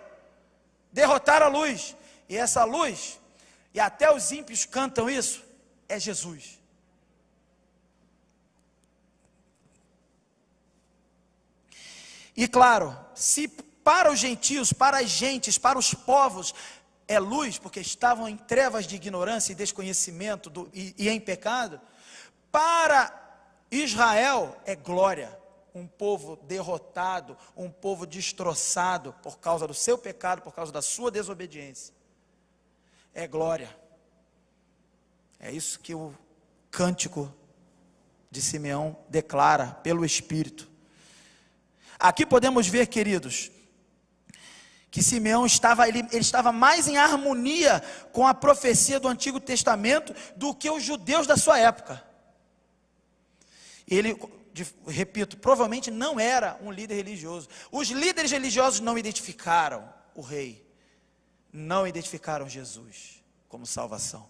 derrotar a luz, e essa luz, e até os ímpios cantam isso, é Jesus. E claro, se para os gentios, para as gentes, para os povos, é luz, porque estavam em trevas de ignorância e desconhecimento e em pecado, para Israel é glória, um povo derrotado, um povo destroçado por causa do seu pecado, por causa da sua desobediência, é glória. É isso que o cântico de Simeão declara pelo Espírito. Aqui podemos ver, queridos, que Simeão ele estava mais em harmonia com a profecia do Antigo Testamento do que os judeus da sua época. Ele, repito, provavelmente não era um líder religioso. Os líderes religiosos não identificaram o rei, não identificaram Jesus como salvação.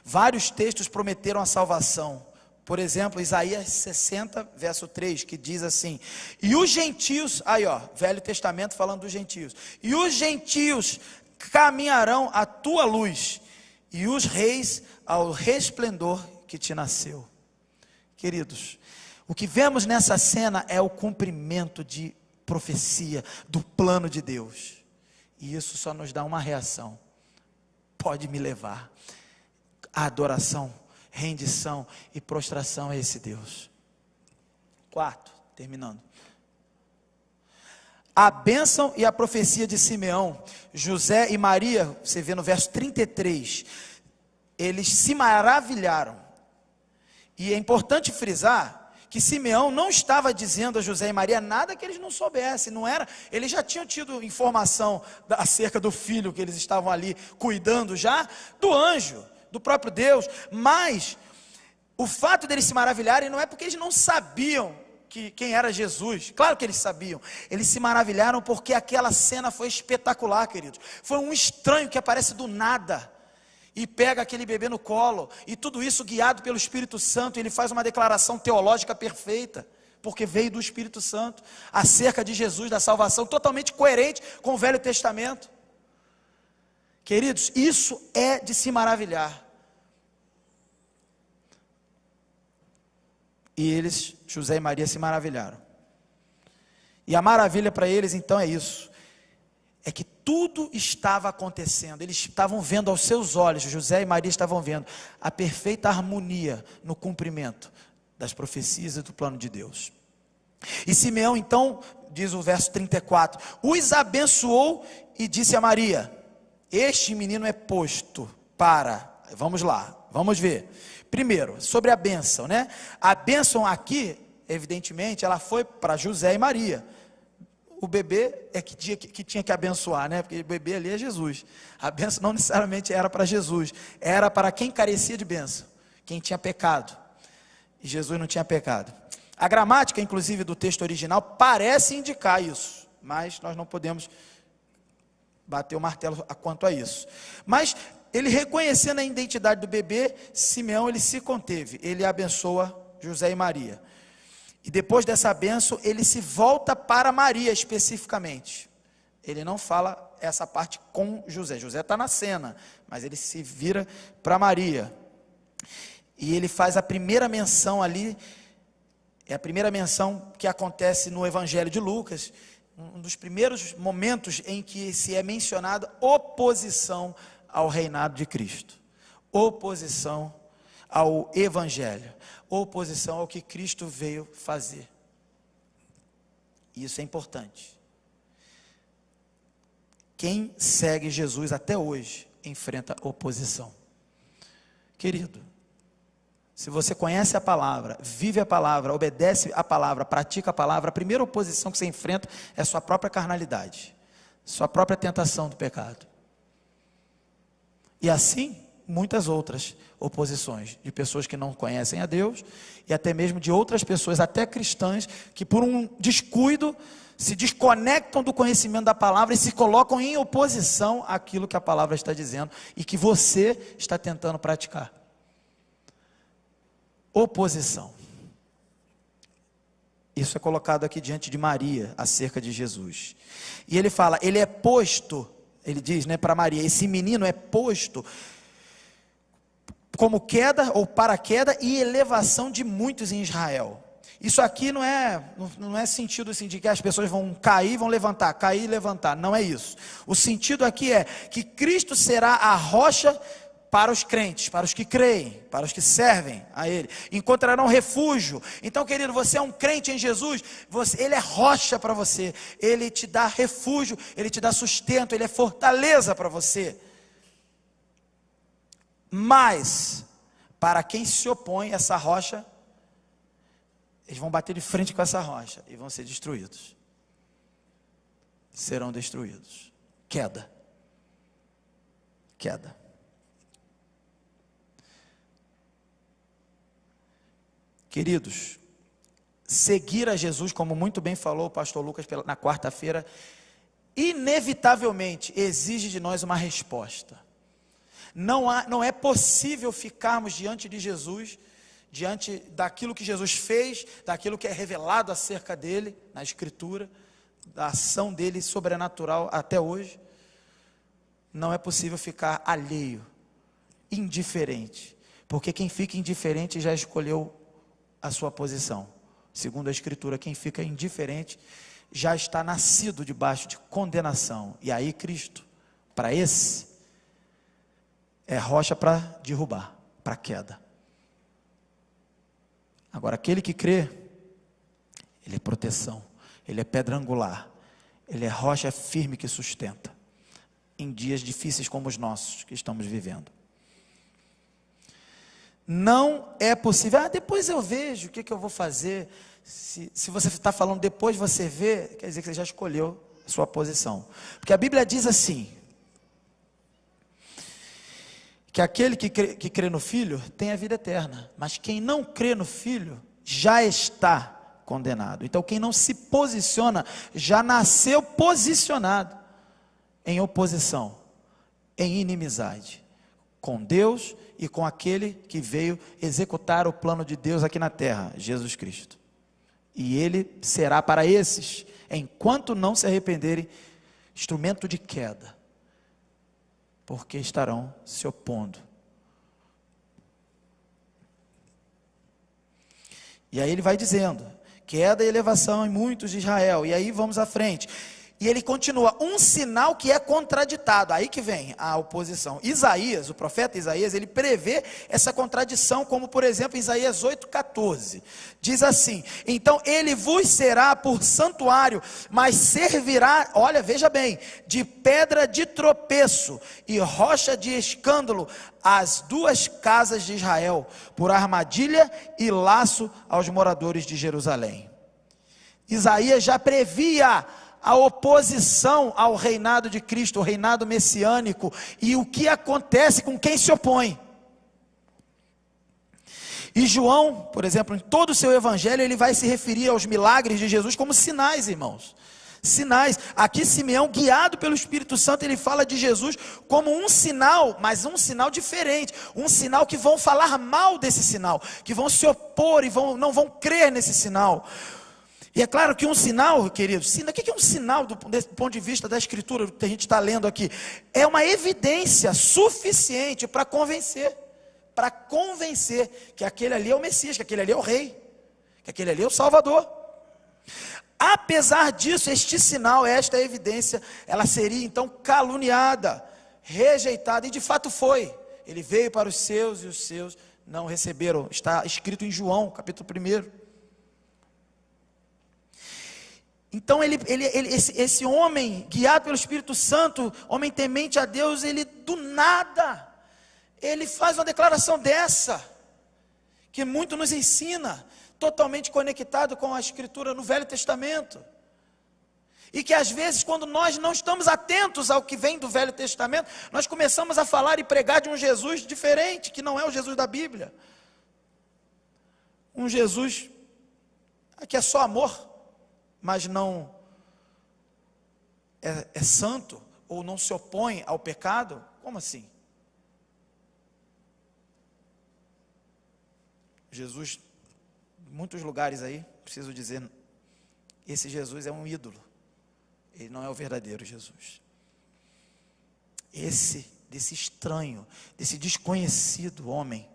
Vários textos prometeram a salvação. Por exemplo, Isaías 60, verso 3, que diz assim: e os gentios, aí ó, Velho Testamento falando dos gentios, e os gentios caminharão à tua luz, e os reis ao resplendor que te nasceu. Queridos, o que vemos nessa cena é o cumprimento de profecia, do plano de Deus, e isso só nos dá uma reação: pode me levar à adoração, rendição e prostração a esse Deus. Quarto, terminando, a bênção e a profecia de Simeão. José e Maria, você vê no verso 33, eles se maravilharam, e é importante frisar que Simeão não estava dizendo a José e Maria nada que eles não soubessem, não era, eles já tinham tido informação acerca do filho que eles estavam ali cuidando já, do anjo, do próprio Deus, mas o fato deles se maravilharem não é porque eles não sabiam quem era Jesus, claro que eles sabiam, eles se maravilharam porque aquela cena foi espetacular, queridos. Foi um estranho que aparece do nada e pega aquele bebê no colo, e tudo isso guiado pelo Espírito Santo, ele faz uma declaração teológica perfeita, porque veio do Espírito Santo, acerca de Jesus, da salvação, totalmente coerente com o Velho Testamento. Queridos, isso é de se maravilhar. E eles, José e Maria, se maravilharam. E a maravilha para eles então é isso, é que tudo estava acontecendo, eles estavam vendo aos seus olhos, José e Maria estavam vendo a perfeita harmonia no cumprimento das profecias e do plano de Deus. E Simeão então, diz o verso 34, os abençoou e disse a Maria, este menino é posto para, vamos lá, vamos ver, primeiro, sobre a bênção, né? A bênção aqui, evidentemente, ela foi para José e Maria. O bebê é que tinha que abençoar, né? Porque o bebê ali é Jesus. A bênção não necessariamente era para Jesus, era para quem carecia de bênção, quem tinha pecado. E Jesus não tinha pecado. A gramática, inclusive, do texto original parece indicar isso, mas nós não podemos bater o martelo quanto a isso. Mas ele, reconhecendo a identidade do bebê, Simeão, ele se conteve, ele abençoa José e Maria. E depois dessa bênção, ele se volta para Maria especificamente. Ele não fala essa parte com José. José está na cena, mas ele se vira para Maria. E ele faz a primeira menção ali, é a primeira menção que acontece no Evangelho de Lucas, um dos primeiros momentos em que se é mencionada oposição ao reinado de Cristo. Oposição ao Evangelho, oposição ao que Cristo veio fazer. Isso é importante. Quem segue Jesus até hoje enfrenta oposição. Querido, se você conhece a palavra, vive a palavra, obedece a palavra, pratica a palavra, a primeira oposição que você enfrenta é a sua própria carnalidade, sua própria tentação do pecado. E assim, muitas outras oposições de pessoas que não conhecem a Deus e até mesmo de outras pessoas, até cristãs, que por um descuido se desconectam do conhecimento da palavra e se colocam em oposição àquilo que a palavra está dizendo e que você está tentando praticar. Oposição. Isso é colocado aqui diante de Maria acerca de Jesus. E ele fala, ele é posto, ele diz, né, para Maria, esse menino é posto como queda ou para queda e elevação de muitos em Israel. Isso aqui não é sentido assim de que as pessoas vão cair, vão levantar, cair e levantar, não é isso. O sentido aqui é que Cristo será a rocha para os crentes, para os que creem, para os que servem a Ele, encontrarão refúgio. Então, querido, você é um crente em Jesus, Ele é rocha para você, Ele te dá refúgio, Ele te dá sustento, Ele é fortaleza para você. Mas, para quem se opõe a essa rocha, eles vão bater de frente com essa rocha e vão ser destruídos. Serão destruídos. Queda. Queda. Queridos, seguir a Jesus, como muito bem falou o pastor Lucas na quarta-feira, inevitavelmente exige de nós uma resposta. Não é possível ficarmos diante de Jesus, diante daquilo que Jesus fez, daquilo que é revelado acerca dele, na Escritura, da ação dele sobrenatural até hoje. Não é possível ficar alheio, indiferente, porque quem fica indiferente já escolheu a sua posição. Segundo a Escritura, quem fica indiferente já está nascido debaixo de condenação. E aí Cristo, para esse, é rocha para derrubar, para queda. Agora, aquele que crê, ele é proteção, ele é pedra angular, ele é rocha firme que sustenta, em dias difíceis como os nossos que estamos vivendo. Não é possível, depois eu vejo, o que eu vou fazer? Se você está falando depois você vê, quer dizer que você já escolheu a sua posição. Porque a Bíblia diz assim, que aquele que crê no Filho tem a vida eterna, mas quem não crê no Filho já está condenado. Então quem não se posiciona, já nasceu posicionado em oposição, em inimizade com Deus e com aquele que veio executar o plano de Deus aqui na terra, Jesus Cristo. e ele será para esses, enquanto não se arrependerem, instrumento de queda, porque estarão se opondo. E aí ele vai dizendo, queda e elevação em muitos de Israel, e aí vamos à frente. E ele continua, um sinal que é contraditado, aí que vem a oposição. Isaías, o profeta Isaías, ele prevê essa contradição, como por exemplo, Isaías 8,14, diz assim, então ele vos será por santuário, mas servirá, olha, veja bem, de pedra de tropeço e rocha de escândalo, as duas casas de Israel, por armadilha e laço aos moradores de Jerusalém. Isaías já previa a oposição ao reinado de Cristo, o reinado messiânico, e o que acontece com quem se opõe. E João, por exemplo, em todo o seu evangelho, ele vai se referir aos milagres de Jesus como sinais, irmãos. Sinais. Aqui Simeão, guiado pelo Espírito Santo, ele fala de Jesus como um sinal, mas um sinal diferente, um sinal que vão falar mal desse sinal, que vão se opor e não vão crer nesse sinal. E é claro que um sinal, queridos, o que é um sinal do ponto de vista da Escritura, que a gente está lendo aqui? É uma evidência suficiente para convencer que aquele ali é o Messias, que aquele ali é o Rei, que aquele ali é o Salvador. Apesar disso, este sinal, esta evidência, ela seria então caluniada, rejeitada, e de fato foi. Ele veio para os seus e os seus não receberam, está escrito em João, capítulo 1. Então esse homem, guiado pelo Espírito Santo, homem temente a Deus, ele do nada, ele faz uma declaração dessa, que muito nos ensina, totalmente conectado com a Escritura no Velho Testamento, e que às vezes quando nós não estamos atentos ao que vem do Velho Testamento, nós começamos a falar e pregar de um Jesus diferente, que não é o Jesus da Bíblia, um Jesus que é só amor, mas não é santo, ou não se opõe ao pecado. Como assim? Jesus, em muitos lugares aí, preciso dizer, esse Jesus é um ídolo, ele não é o verdadeiro Jesus. Desse estranho, desse desconhecido homem,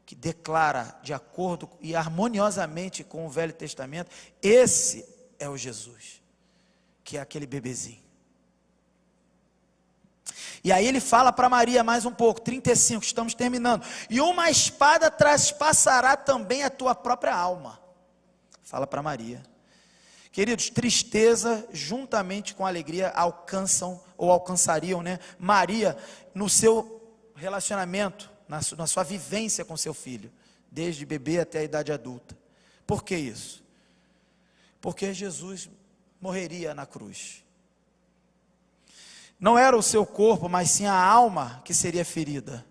que declara de acordo e harmoniosamente com o Velho Testamento, esse é o Jesus, que é aquele bebezinho. E aí ele fala para Maria mais um pouco, 35, estamos terminando. E uma espada traspassará também a tua própria alma. Fala para Maria. Queridos, tristeza juntamente com alegria alcançam, ou alcançariam, Maria no seu relacionamento, na sua vivência com seu filho, desde bebê até a idade adulta. Por que isso? Porque Jesus morreria na cruz. Não era o seu corpo, mas sim a alma que seria ferida,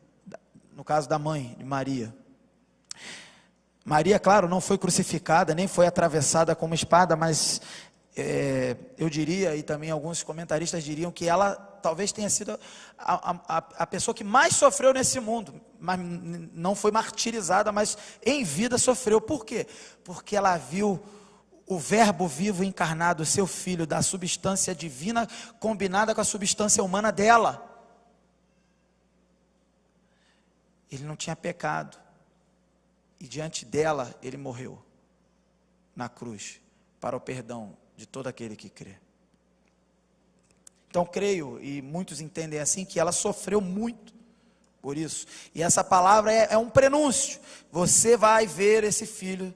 no caso da mãe de Maria. Maria, claro, não foi crucificada, nem foi atravessada com uma espada, mas eu diria, e também alguns comentaristas diriam, que ela talvez tenha sido a pessoa que mais sofreu nesse mundo, mas não foi martirizada, mas em vida sofreu. Por quê? Porque ela viu o verbo vivo encarnado, seu filho, da substância divina, combinada com a substância humana dela. Ele não tinha pecado, e diante dela, ele morreu, na cruz, para o perdão de todo aquele que crê. Então creio, e muitos entendem assim, que ela sofreu muito por isso, e essa palavra é um prenúncio, você vai ver esse filho,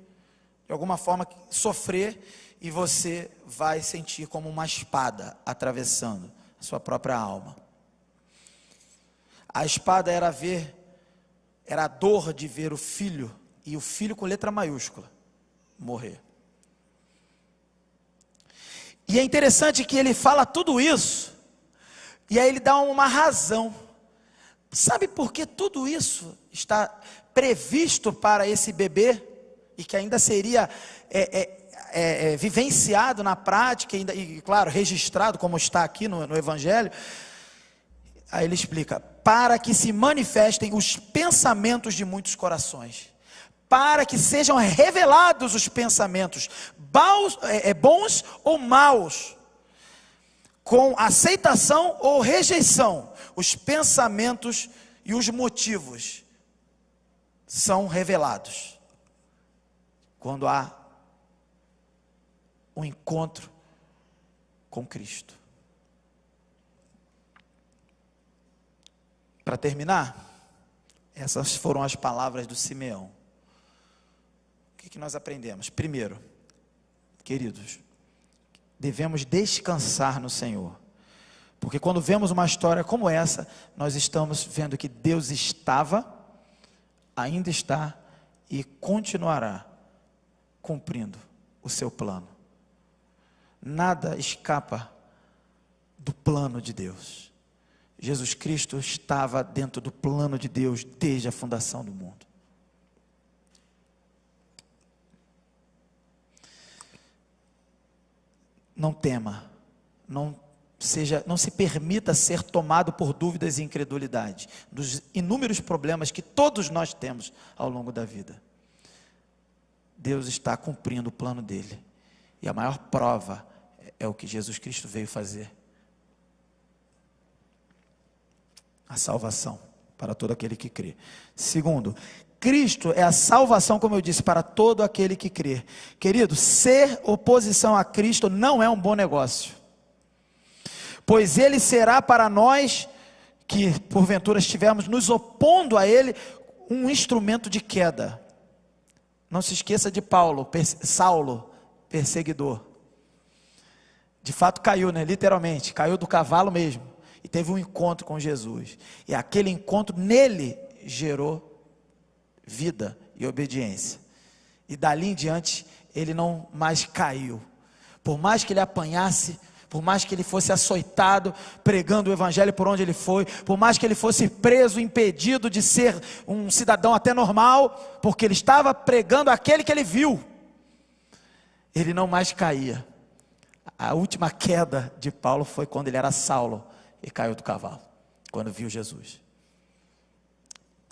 de alguma forma, sofrer, e você vai sentir como uma espada atravessando a sua própria alma. A espada era a dor de ver o filho, e o filho com letra maiúscula, morrer. E é interessante que ele fala tudo isso, e aí ele dá uma razão. Sabe por que tudo isso está previsto para esse bebê? E que ainda seria vivenciado na prática, e claro, registrado como está aqui no Evangelho. Aí ele explica, para que se manifestem os pensamentos de muitos corações, para que sejam revelados os pensamentos, bons ou maus, com aceitação ou rejeição. Os pensamentos e os motivos são revelados quando há um encontro com Cristo. Para terminar, essas foram as palavras do Simeão. O que nós aprendemos? Primeiro, queridos, devemos descansar no Senhor, porque quando vemos uma história como essa, nós estamos vendo que Deus estava, ainda está e continuará cumprindo o seu plano. Nada escapa do plano de Deus. Jesus Cristo estava dentro do plano de Deus desde a fundação do mundo. Não tema, não se permita ser tomado por dúvidas e incredulidade, dos inúmeros problemas que todos nós temos ao longo da vida. Deus está cumprindo o plano dele, e a maior prova é o que Jesus Cristo veio fazer: a salvação para todo aquele que crê. Segundo, Cristo é a salvação, como eu disse, para todo aquele que crê. Querido, ser oposição a Cristo não é um bom negócio, pois Ele será para nós, que porventura estivermos nos opondo a Ele, um instrumento de queda. Não se esqueça de Saulo, perseguidor. De fato caiu, literalmente, caiu do cavalo mesmo, e teve um encontro com Jesus, e aquele encontro nele gerou vida e obediência, e dali em diante ele não mais caiu. Por mais que ele apanhasse, por mais que ele fosse açoitado, pregando o evangelho por onde ele foi, por mais que ele fosse preso, impedido de ser um cidadão até normal, porque ele estava pregando aquele que ele viu, ele não mais caía. A última queda de Paulo foi quando ele era Saulo e caiu do cavalo, quando viu Jesus.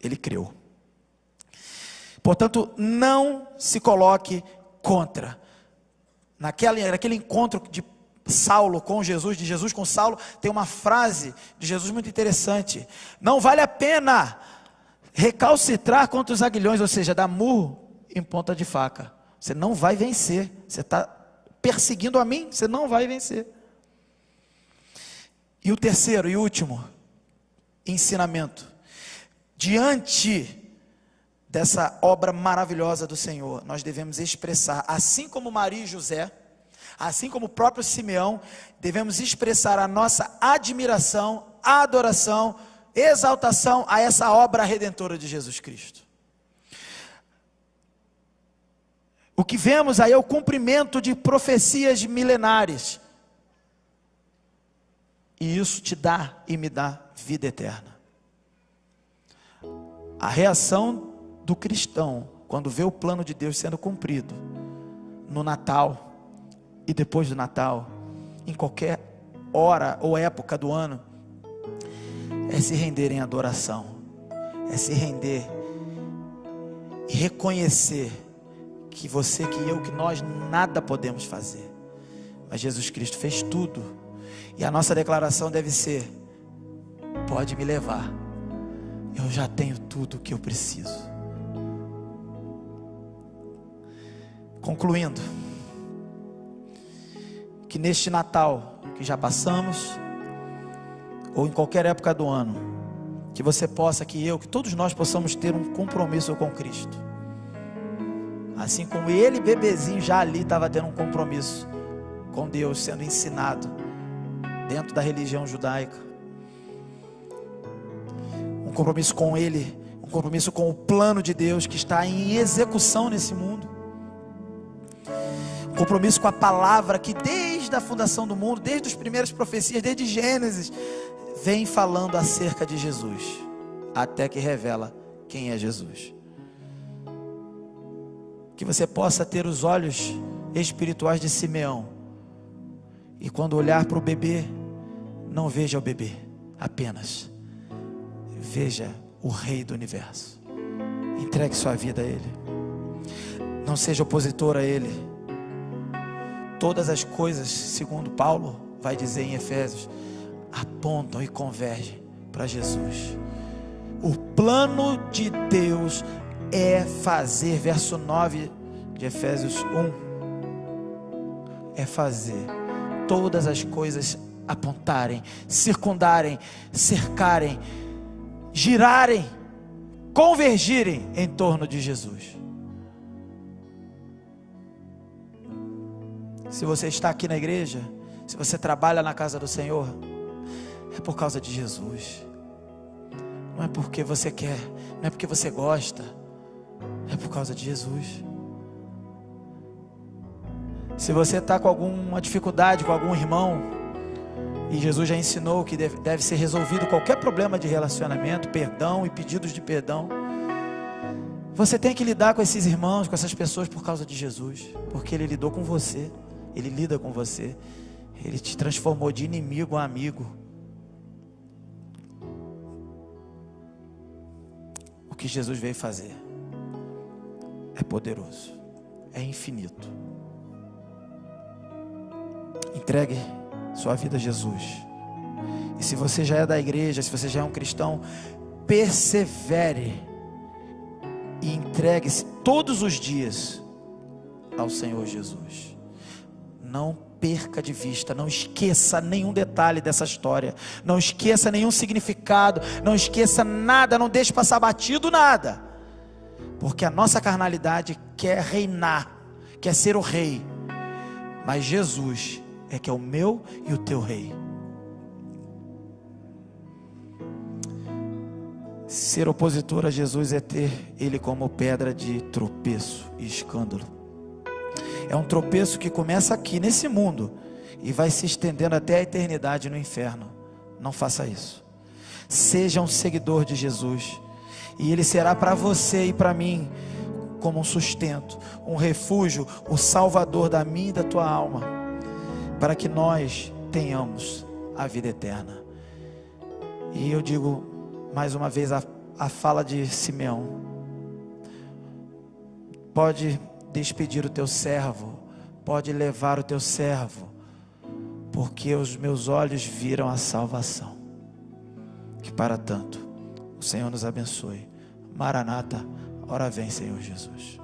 Ele creu. Portanto, não se coloque contra. Naquele encontro de Saulo com Jesus, de Jesus com Saulo, tem uma frase de Jesus muito interessante: não vale a pena recalcitrar contra os aguilhões, ou seja, dar murro em ponta de faca. Você não vai vencer. Você está perseguindo a mim, você não vai vencer. E o terceiro e último ensinamento: diante dessa obra maravilhosa do Senhor, nós devemos expressar, assim como Maria e José, assim como o próprio Simeão, devemos expressar a nossa admiração, adoração, exaltação a essa obra redentora de Jesus Cristo. O que vemos aí é o cumprimento de profecias milenares, e isso te dá e me dá vida eterna. A reação do cristão, quando vê o plano de Deus sendo cumprido, no Natal, e depois do Natal, em qualquer hora ou época do ano, é se render em adoração, é se render e reconhecer que você, que eu, que nós nada podemos fazer, mas Jesus Cristo fez tudo, e a nossa declaração deve ser: pode me levar, eu já tenho tudo o que eu preciso. Concluindo, que neste Natal que já passamos, ou em qualquer época do ano, que você possa, que todos nós possamos ter um compromisso com Cristo, assim como ele, bebezinho, já ali estava tendo um compromisso com Deus, sendo ensinado dentro da religião judaica, um compromisso com ele, um compromisso com o plano de Deus que está em execução nesse mundo, compromisso com a palavra que desde a fundação do mundo, desde as primeiras profecias, desde Gênesis, vem falando acerca de Jesus, até que revela quem é Jesus. Que você possa ter os olhos espirituais de Simeão, e quando olhar para o bebê, não veja o bebê apenas, veja o Rei do Universo. Entregue sua vida a Ele. Não seja opositor a Ele. Todas as coisas, segundo Paulo vai dizer em Efésios, apontam e convergem para Jesus. O plano de Deus é fazer, verso 9 de Efésios 1, é fazer todas as coisas apontarem, circundarem, cercarem, girarem, convergirem em torno de Jesus. Se você está aqui na igreja, se você trabalha na casa do Senhor, é por causa de Jesus. Não é porque você quer, não é porque você gosta, é por causa de Jesus. Se você está com alguma dificuldade com algum irmão, e Jesus já ensinou que deve ser resolvido qualquer problema de relacionamento, perdão e pedidos de perdão, você tem que lidar com esses irmãos, com essas pessoas por causa de Jesus, porque Ele lidou com você, Ele lida com você, Ele te transformou de inimigo a amigo. O que Jesus veio fazer é poderoso, é infinito. Entregue sua vida a Jesus. E se você já é da igreja, se você já é um cristão, persevere e entregue-se todos os dias ao Senhor Jesus. Não perca de vista, não esqueça nenhum detalhe dessa história, não esqueça nenhum significado, não esqueça nada, não deixe passar batido nada, porque a nossa carnalidade quer reinar, quer ser o rei, mas Jesus é que é o meu e o teu rei. Ser opositor a Jesus é ter Ele como pedra de tropeço e escândalo. É um tropeço que começa aqui nesse mundo e vai se estendendo até a eternidade no inferno. Não faça isso. Seja um seguidor de Jesus, e Ele será para você e para mim como um sustento, um refúgio, o salvador da minha e da tua alma, para que nós tenhamos a vida eterna. E eu digo mais uma vez a fala de Simeão: pode despedir o teu servo, pode levar o teu servo, porque os meus olhos viram a salvação. Que para tanto o Senhor nos abençoe. Maranata, ora vem, Senhor Jesus.